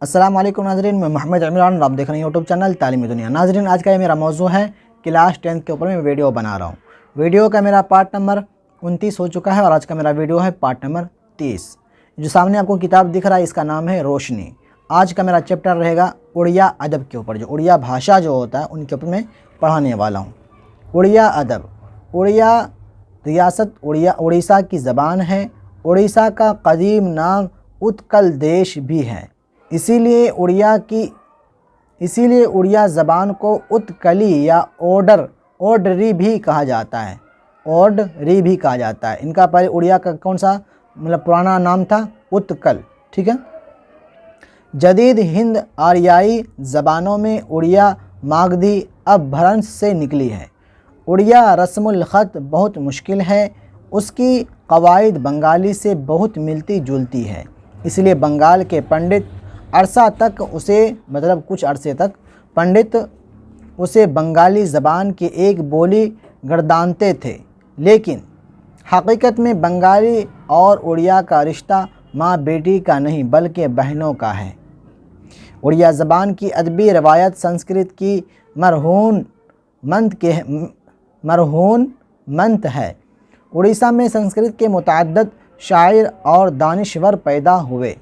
अस्सलाम वालेकुम नाज़रीन, मैं मोहम्मद इमरान, आप देख रहे हैं यूट्यूब चैनल तालीमी दुनिया। नाज़रीन, आज का ये मेरा मौजू है क्लास 10 के ऊपर मैं वीडियो बना रहा हूँ। वीडियो का मेरा पार्ट नंबर 29 हो चुका है और आज का मेरा वीडियो है पार्ट नंबर 30। जो सामने आपको किताब दिख रहा है इसका नाम है रोशनी। आज का मेरा चैप्टर रहेगा उड़िया अदब के ऊपर, जो उड़िया भाषा जो होता है उनके ऊपर मैं पढ़ाने वाला हूँ। उड़िया अदब। उड़िया रियासत उड़ीसा की ज़बान है। उड़ीसा का कदीम नाम उत्कल देश भी है। इसीलिए उड़िया ज़बान को उत्कली या ओडरी भी कहा जाता है। ओडरी भी कहा जाता है। इनका पहले उड़िया का कौन सा पुराना नाम था? उत्कल। ठीक है। जदीद हिंद आर्याई ज़बानों में उड़िया मागधी अपभ्रंश से निकली है। उड़िया रस्मुल ख़त बहुत मुश्किल है। उसकी कवायद बंगाली से बहुत मिलती जुलती है। इसलिए बंगाल के पंडित कुछ अरसे तक पंडित उसे बंगाली ज़बान की एक बोली गर्दानते थे। लेकिन हकीकत में बंगाली और उड़िया का रिश्ता माँ बेटी का नहीं बल्कि बहनों का है। उड़िया ज़बान की अदबी रवायत संस्कृत की मरहून मंत है। उड़ीसा में संस्कृत के मुतअद्दिद शायर और दानिश्वर पैदा हुए।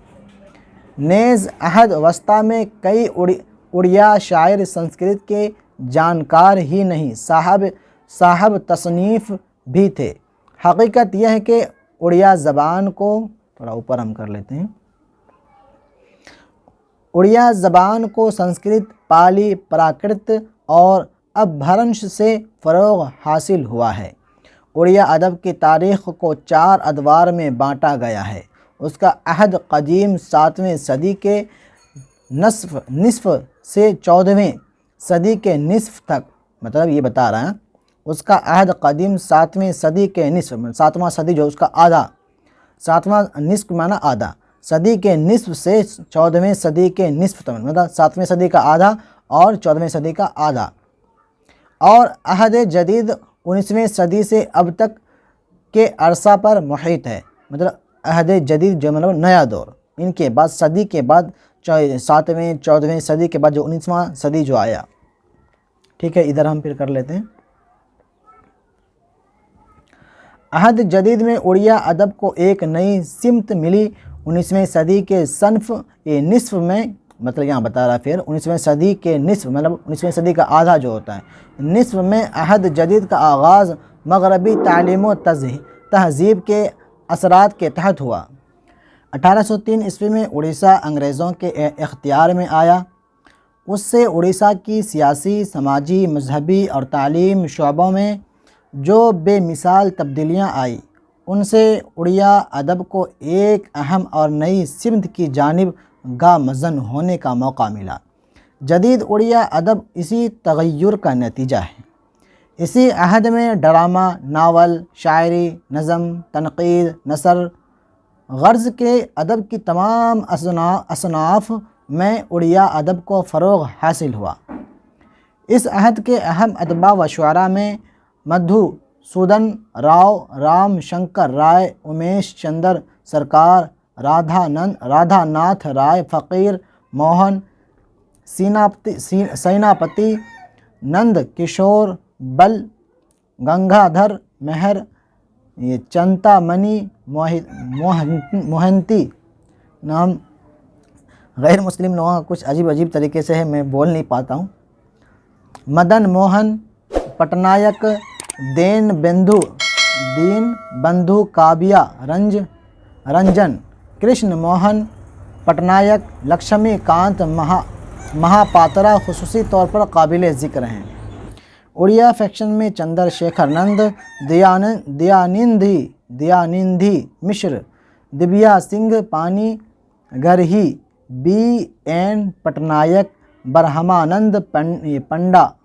नेज़ अहद वस्ता में कई उड़िया शायर संस्कृत के जानकार ही नहीं साहब तसनीफ़ भी थे। हकीकत यह है कि उड़िया ज़बान को थोड़ा ऊपर हम कर लेते हैं। उड़िया ज़बान को संस्कृत, पाली, प्राकृत और अपभ्रंश से फ़रोग़ हासिल हुआ है। उड़िया अदब की तारीख़ को 4 अदवार में बांटा गया है। उसका अहद कदीम 7वीं सदी के निस्फ़ से 14वीं सदी के निस्फ़ तक, मतलब ये बता रहा है उसका अहद कदीम 7वीं सदी के निस्फ़, 7वां सदी जो उसका आधा, 7वां निस्फ़ माना आधा, सदी के निस्फ़ से 14वीं सदी के निस्फ़ तक, मतलब 7वीं सदी का आधा और 14वीं सदी का आधा। और अहद जदीद 19वीं सदी से अब तक के अरसा पर मुहित है। मतलब अहद जदीद जो मतलब नया दौर, इनके बाद सदी के बाद 7वीं 14वीं सदी के बाद जो 19वां सदी जो आया। ठीक है, इधर हम फिर कर लेते हैं। अहद जदीद में उड़िया अदब को एक नई सिमत मिली। 19वीं सदी के निस्फ़ में, मतलब यहाँ बता रहा फिर 19वीं सदी के निस्फ़, मतलब 19वीं सदी का आधा जो होता है, निस्फ़ में अहद जदीद का आगाज़ मगरबी तालीम व तहज़ीब के असरात के तहत हुआ। 1803 ईस्वी में उड़ीसा अंग्रेज़ों के इख्तियार में आया। उससे उड़ीसा की सियासी, समाजी, मजहबी और तालीम शोबों में जो बेमिसाल तब्दीलियाँ आई, उनसे उड़िया अदब को एक अहम और नई सिमत की जानिब गामज़न होने का मौका मिला। जदीद उड़िया अदब इसी तग़य्युर का नतीजा है। इसी अहद में ड्रामा, नावल, शायरी, नज़म, तनक़ीद, नसर, ग़र्ज़ के अदब की तमाम असनाफ़ में उड़िया अदब को फ़रोग़ हासिल हुआ। इस अहद के अहम अदबा व शुअरा में मधुसूदन राव, राम शंकर राय, उमेश चंद्र सरकार, राधानाथ राय, फ़कीर मोहन, सेनापति नंद किशोर बल, गंगाधर मेहर, ये चंतामणि मोहंती नाम गैर मुस्लिम लोगों का कुछ अजीब तरीके से है, मैं बोल नहीं पाता हूँ। मदन मोहन पटनायक, दीन बंधु काबिया रंजन, कृष्ण मोहन पटनायक, लक्ष्मीकांत महापात्रा खुसूसी तौर पर काबिल ज़िक्र हैं। उड़िया फैक्शन में चंद्रशेखर नंद, दयानिधि मिश्र, दिव्या सिंह पानी गरही, BN पटनायक, ब्रह्मानंद पंडा।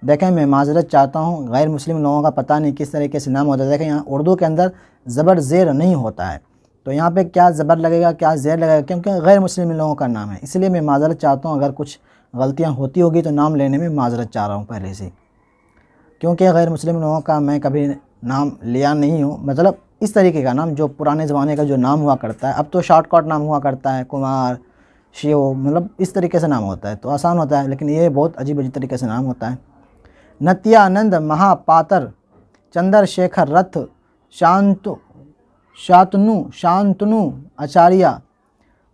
देखें, मैं माजरत चाहता हूँ, गैर मुस्लिम लोगों का पता नहीं किस तरीके से नाम होता है। देखें, यहाँ उर्दू के अंदर ज़बर ज़ेर नहीं होता है, तो यहाँ पे क्या ज़बर लगेगा क्या ज़ेर लगेगा, क्योंकि गैर मुस्लिम लोगों का नाम है। इसलिए मैं माजरत चाहता हूँ, अगर कुछ गलतियाँ होती होगी तो नाम लेने में माजरत चाह रहा हूँ पहले से, क्योंकि गैर मुस्लिम लोगों का मैं कभी नाम लिया नहीं हूँ। मतलब इस तरीके का नाम जो पुराने ज़माने का जो नाम हुआ करता है, अब तो शॉर्टकट नाम हुआ करता है, कुमार, शिव, मतलब इस तरीके से नाम होता है, तो आसान होता है, लेकिन ये बहुत अजीब अजीब तरीके से नाम होता है। नित्यानंद महापात्र, चंद्रशेखर रथ, शांतनु आचार्य,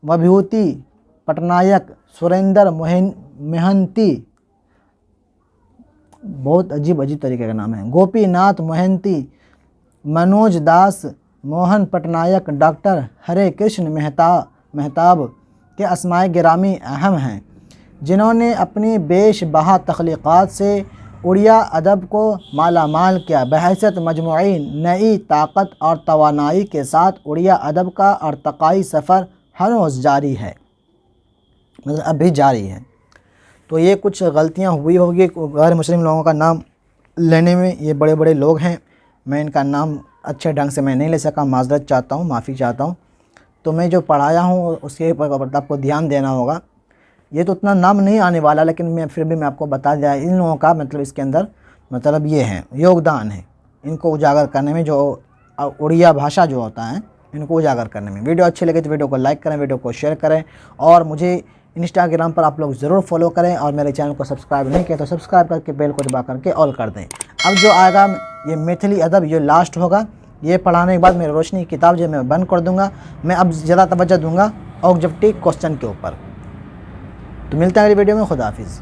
विभूति पटनायक, सुरेंद्र मोहंती, बहुत अजीब अजीब तरीके का नाम है। गोपीनाथ मोहंती, मनोज दास, मोहन पटनायक, डॉक्टर हरे कृष्ण मेहताब के अस्माए गिरामी अहम हैं, जिन्होंने अपनी बेशबहा तख्लीक़ात से उड़िया अदब को मालामाल किया। बहैसियत मजमूई नई ताकत और तवानाई के साथ उड़िया अदब का अर्तक़ाई सफ़र हनूज़ जारी है, मतलब अभी जारी है। तो ये कुछ गलतियाँ हुई होगी गैर मुस्लिम लोगों का नाम लेने में। ये बड़े बड़े लोग हैं, मैं इनका नाम अच्छे ढंग से मैं नहीं ले सका, माज़रत चाहता हूँ, माफ़ी चाहता हूँ। तो मैं जो पढ़ाया हूँ उसके ऊपर आपको ध्यान देना होगा। ये तो उतना नाम नहीं आने वाला, लेकिन मैं फिर भी मैं आपको बता दिया इन लोगों का मतलब इसके अंदर मतलब ये है योगदान है इनको उजागर करने में, जो उड़िया भाषा जो होता है इनको उजागर करने में। वीडियो अच्छी लगे तो वीडियो को लाइक करें, वीडियो को शेयर करें, और मुझे इंस्टाग्राम पर आप लोग ज़रूर फॉलो करें, और मेरे चैनल को सब्सक्राइब नहीं किया तो सब्सक्राइब करके बेल को दबा करके ऑल कर दें। अब जो आएगा ये मैथिली अदब, ये लास्ट होगा। ये पढ़ाने के बाद मेरी रोशनी की किताब जो मैं बंद कर दूँगा। मैं अब ज़्यादा तवज्जो दूँगा ऑब्जेक्टिव क्वेश्चन के ऊपर। तो मिलते हैं अगली वीडियो में। खुदा हाफिज़।